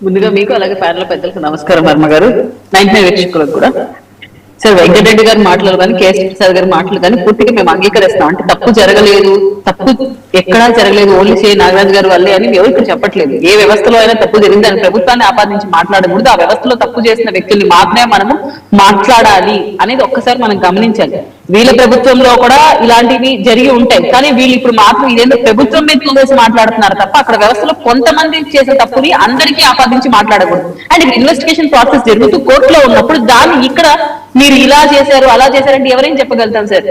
ముందుగా మీకు అలాగే ప్యానల్ పెద్దలకు నమస్కారం వర్మ గారు, 99 వీక్షకులకు కూడా. సార్ వెంకటరెడ్డి గారి మాటలు కానీ కేఎస్ ప్రసాద్ గారి మాటలు కానీ పూర్తిగా మేము అంగీకరిస్తాం. అంటే తప్పు జరగలేదు, తప్పు ఎక్కడా జరగలేదు, ఓన్లీ సి నాగరాజు గారు వల్లే అని ఎవరు ఇక్కడ చెప్పట్లేదు. ఏ వ్యవస్థలో అయినా తప్పు జరిగిందని ప్రభుత్వాన్ని ఆపాదించి మాట్లాడకూడదు. ఆ వ్యవస్థలో తప్పు చేసిన వ్యక్తుల్ని మాత్రమే మనము మాట్లాడాలి అనేది ఒక్కసారి మనం గమనించాలి. వీళ్ళ ప్రభుత్వంలో కూడా ఇలాంటివి జరిగి ఉంటాయి, కానీ వీళ్ళు ఇప్పుడు మాత్రం ఇదేంటో ప్రభుత్వం మీద చూసేసి మాట్లాడుతున్నారు తప్ప అక్కడ వ్యవస్థలో కొంతమంది చేసే తప్పుని అందరికీ ఆపాదించి మాట్లాడకూడదు. అండ్ ఇన్వెస్టిగేషన్ ప్రాసెస్ జరుగుతూ కోర్టులో ఉన్నప్పుడు దాన్ని ఇక్కడ మీరు ఇలా చేశారు అలా చేశారంటే ఎవరైనా చెప్పగలుగుతాం సార్?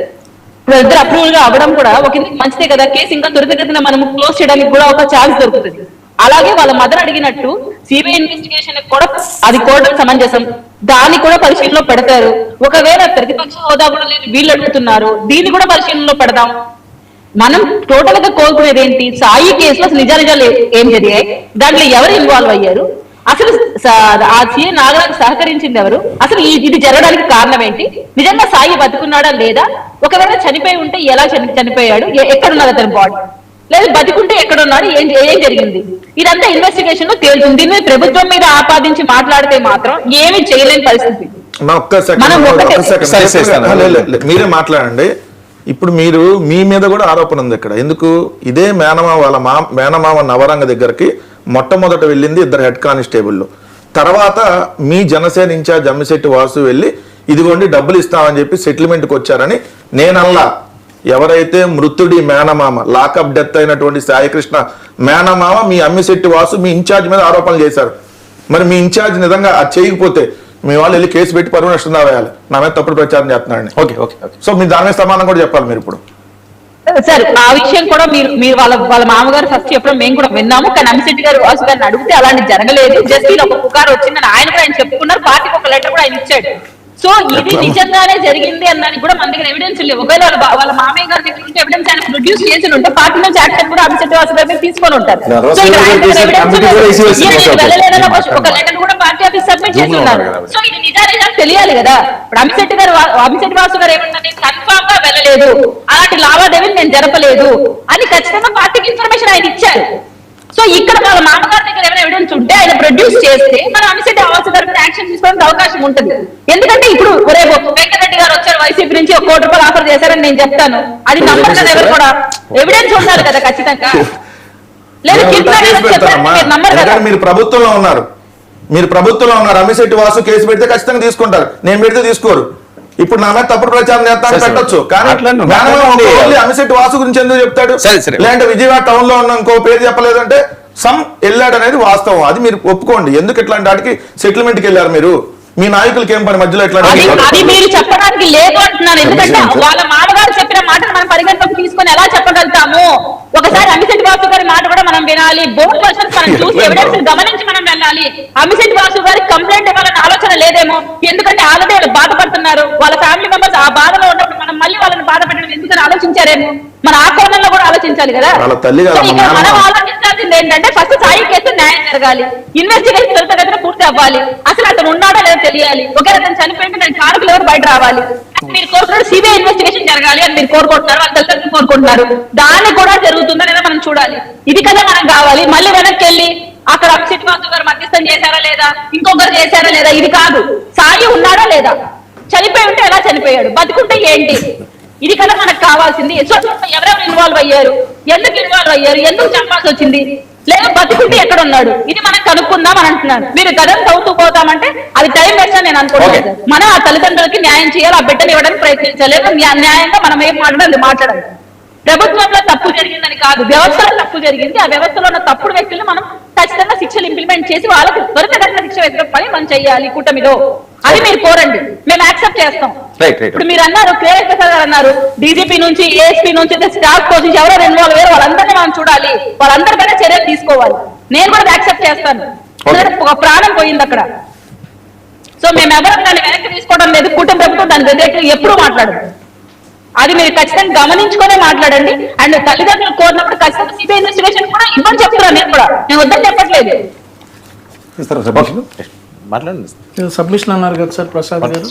ఇప్పుడు ఇద్దరు అప్రూవల్ గా అవ్వడం కూడా ఒక మంచిదే కదా, కేసు ఇంకా త్వరితగతిన మనం క్లోజ్ చేయడానికి కూడా ఒక ఛాన్స్ దొరుకుతుంది. అలాగే వాళ్ళ మదర్ అడిగినట్టు సిబిఐ ఇన్వెస్టిగేషన్ కూడా అది కోర్టుకు సమంజసం, దాన్ని కూడా పరిశీలనలో పెడతారు. ఒకవేళ ప్రతిపక్ష హోదా కూడా లేదు వీళ్ళు అడుగుతున్నారు, దీన్ని కూడా పరిశీలనలో పెడదాం. మనం టోటల్ గా కోరుకునేది ఏంటి? సాయి కేసులో అసలు నిజాలు ఏం జరిగాయి, దాంట్లో ఎవరు ఇన్వాల్వ్ అయ్యారు, అసలు ఆ సీఏ నాగరాజు సహకరించింది ఎవరు, అసలు ఇది జరగడానికి కారణం ఏంటి, నిజంగా సాయి బతుకున్నాడా లేదా, ఒకవేళ చనిపోయి ఉంటే ఎలా చనిపోయాడు, ఎక్కడున్నది అతని బాడీ, లేదు బతికుంటే ఎక్కడున్నాడు, ఏం జరిగింది, ఇదంతా ఇన్వెస్టిగేషన్ లో తేలుతుంది. దీని మీద ప్రభుత్వం మీద ఆపాదించి మాట్లాడితే మాత్రం ఏమి చేయలేని పరిస్థితి. మీరే మాట్లాడండి. ఇప్పుడు మీరు మీ మీద కూడా ఆరోపణ ఉంది ఇక్కడ. ఎందుకు? ఇదే మేనమామ వాళ్ళ మేనమామ నవరంగ దగ్గరికి మొట్టమొదట వెళ్ళింది ఇద్దరు హెడ్ కానిస్టేబుల్. తర్వాత మీ జనసేన ఇన్ఛార్జ్ అమ్మిశెట్టి వాసు వెళ్ళి ఇదిగోండి డబ్బులు ఇస్తామని చెప్పి సెటిల్మెంట్కి వచ్చారని నేనల్లా. ఎవరైతే మృతుడి మేనమామ లాకప్ డెత్ అయినటువంటి సాయికృష్ణ మేనమామ మీ అమ్మిశెట్టి వాసు మీ ఇన్ఛార్జ్ మీద ఆరోపణలు చేశారు. మరి మీ ఇన్ఛార్జ్ నిజంగా అది చేయకపోతే మీ వాళ్ళు వెళ్ళి కేసు పెట్టి పరువు నష్టం వేయాలి, నా మీద తప్పుడు ప్రచారం చేస్తున్నారని. ఓకే ఓకే సో మీరు దాని మీద సమానం కూడా చెప్పాలి మీరు ఇప్పుడు. సార్ ఆ విషయం కూడా మీరు వాళ్ళ మామగారు ఫస్ట్ చెప్పడం మేము కూడా విన్నాము, కానీ అమ్మిశెట్టి గారు వాసు గారిని అడిగితే అలాంటి జరగలేదు, జస్ట్ ఒక పుకారు వచ్చిందని ఆయన కూడా ఆయన చెప్పుకున్నారు. పార్టీకి ఒక లెటర్ కూడా ఆయన ఇచ్చాడు. సో ఇది నిజంగానే జరిగింది అన్నది కూడా మన దగ్గర ఎవిడెన్స్ లేవు. ఒకవేళ వాళ్ళ మామయ్య గారి దగ్గర ఉంటే ఎవిడెన్స్ ఆయన ప్రొడ్యూస్ చేసి ఉంటే పార్టీ నుంచి యాక్షన్ కూడా అమ్మిశెట్టి వాసు గారి తీసుకొని ఉంటారు. సో వెళ్ళలేదన్న ఒక లెటర్ కూడా పార్టీ ఆఫీస్ సబ్మిట్ చేసి ఉన్నారు. సో ఇది నిజాలు తెలియాలి కదా. ఇప్పుడు అమ్మిశెట్టి వాసు గారు ఏమన్నా నేను కన్ఫామ్ గా వెళ్ళలేదు, అలాంటి లావాదేవీలు నేను జరపలేదు అని ఖచ్చితంగా పార్టీకి ఇన్ఫర్మేషన్ ఆయన ఇచ్చారు. సో ఇక్కడ వాళ్ళ మామగారి దగ్గర ఏమైనా ఎవిడెన్స్ ఉంటే ఆయన ప్రొడ్యూస్ చేస్తే మనం అమ్మిశెట్టి వాసు గారి మీద యాక్షన్ తీసుకోవడానికి అవకాశం ఉంటుంది. ఎందుకంటే ఇప్పుడు రేపు వెంకటరెడ్డి గారు వచ్చారు వైసీపీ నుంచి 1 కోటి రూపాయలు ఆఫర్ చేశారని నేను చెప్తాను, అది నమ్మరు కదా ఎవరు కూడా, ఎవిడెన్స్ ఉండాలి కదా ఖచ్చితంగా. లేదు మీరు ప్రభుత్వంలో ఉన్నారు, అమ్మిశెట్టి వాసు కేసు పెడితే ఖచ్చితంగా తీసుకుంటారు, నేను పెడితే తీసుకోరు. ఇప్పుడు నా మీద తప్పుడు ప్రచారం చేస్తాను పెట్టొచ్చు, కానీ అమ్మిశెట్టి వాసు గురించి ఎందుకు చెప్తాడు? లేదంటే విజయవాడ టౌన్ లో ఉన్న ఇంకో పేరు చెప్పలేదంటే సమ్ వెళ్ళాడు అనేది వాస్తవం, అది మీరు ఒప్పుకోండి. ఎందుకు ఇట్లాంటి వాటికి సెటిల్మెంట్ కి వెళ్ళారు మీరు? మీ నాయకులకి ఏం పని మధ్యలో ఎట్లా? అది మీరు చెప్పడానికి లేదు అంటున్నాను. ఎందుకంటే వాళ్ళ మామగారు చెప్పిన మాటను మనం పరిగణలోకి తీసుకొని ఎలా చెప్పగలుగుతాము? ఒకసారి అమ్మిశెట్టి వాసు గారి మాట కూడా మనం వినాలి, బోర్డు పర్సన్స్ మనం చూసి ఎవిడెన్స్ గమనించి మనం వెళ్ళాలి. అమ్మిశెట్టి వాసు గారికి కంప్లైంట్ ఇవ్వాలని ఆలోచన లేదేమో, ఎందుకంటే ఆల్రెడీ వాళ్ళు బాధపడుతున్నారు, వాళ్ళ ఫ్యామిలీ మెంబర్స్ ఆ బాధలో ఉన్నప్పుడు మనం మళ్ళీ వాళ్ళని బాధ పెట్టడం ఎందుకని ఆలోచించారేమో, మన ఆ కోణంలో కూడా ఆలోచించాలి కదా. మనం ఆలోచించాల్సింది ఏంటంటే ఫస్ట్ సాయి కేసు న్యాయం జరగాలి, ఇన్వెస్టిగేషన్ త్వరితగతిన పూర్తి అవ్వాలి, అసలు అతను ఉన్నాడా లేదా తెలియాలి, ఒకవేళ అతను చనిపోయింటే దాని కారకులు ఎవరు బయట రావాలి. మీరు కోరుకున్నారు సిబిఐ ఇన్వెస్టిగేషన్ జరగాలి అని మీరు కోరుకుంటున్నారు, వాళ్ళ తల్లిదండ్రులు కోరుకుంటున్నారు, దాన్ని కూడా జరుగుతుందా లేదా మనం చూడాలి. ఇది కదా మనం కావాలి. మళ్ళీ వెనక్కి వెళ్ళి అక్కడ అమ్మిశెట్టి వాసు గారు మధ్యస్థం చేశారా లేదా, ఇంకొకరు చేశారా లేదా, ఇది కాదు. సాయి ఉన్నాడా లేదా, చనిపోయి ఉంటే ఎలా చనిపోయాడు, బతుకుంటే ఏంటి, ఇది కదా మనకు కావాల్సింది. సో ఎవరెవరు ఇన్వాల్వ్ అయ్యారు, ఎందుకు ఇన్వాల్వ్ అయ్యారు, ఎందుకు చంపాల్సి వచ్చింది, లేదా బతుకుంటే ఎక్కడ ఉన్నాడు, ఇది మనం కనుక్కుందాం అని అంటున్నాను. మీరు గతం చదువుతూ పోతామంటే అది టైం వేస్ట్ అని నేను అనుకోలేదు. మనం ఆ తల్లిదండ్రులకి న్యాయం చేయాలి, ఆ బిడ్డను ఇవ్వడానికి ప్రయత్నించాలి, న్యాయంగా మనం ఏం మాట్లాడాలి. ప్రభుత్వంలో తప్పు జరిగిందని కాదు, వ్యవస్థలో తప్పు జరిగింది, ఆ వ్యవస్థలో ఉన్న తప్పుడు వ్యక్తులు మనం ఖచ్చితంగా శిక్షలు ఇంప్లిమెంట్ చేసి వాళ్ళకి త్వరితగతిన శిక్ష వేసే పని మనం చేయాలి కూటమిలో. అది మీరు కోరండి, మేము యాక్సెప్ట్ చేస్తాం. ఇప్పుడు మీరు అన్నారు, కేఎస్ ప్రసాద్ గారు అన్నారు, డీజీపీ నుంచి ఏఎస్పీ నుంచి స్టాఫ్ కోచ్ నుంచి ఎవరో ఇన్వాల్వ్ అయ్యారు, వాళ్ళందరినీ మనం చూడాలి, వాళ్ళందరికైనా చర్యలు తీసుకోవాలి. నేను కూడా యాక్సెప్ట్ చేస్తాను, ఒక ప్రాణం పోయింది అక్కడ. సో మేము ఎవరు దాన్ని వెనక్కి తీసుకోవడం లేదు, కూటమి ప్రభుత్వం దాని వ్యతిరేకంగా ఎప్పుడూ మాట్లాడదు. అది మీరు ఖచ్చితంగా గమనించుకునే మాట్లాడండి. అండ్ తల్లిదండ్రులు కోరినప్పుడు ఖచ్చితంగా సిబిఐ ఇన్వెస్టిగేషన్ కూడా ఇవ్వని చెప్తున్నాను. నేను వద్దని చెప్పట్లేదు. సబ్మిషన్ అన్నారు కదా సార్ ప్రసాద్ గారు.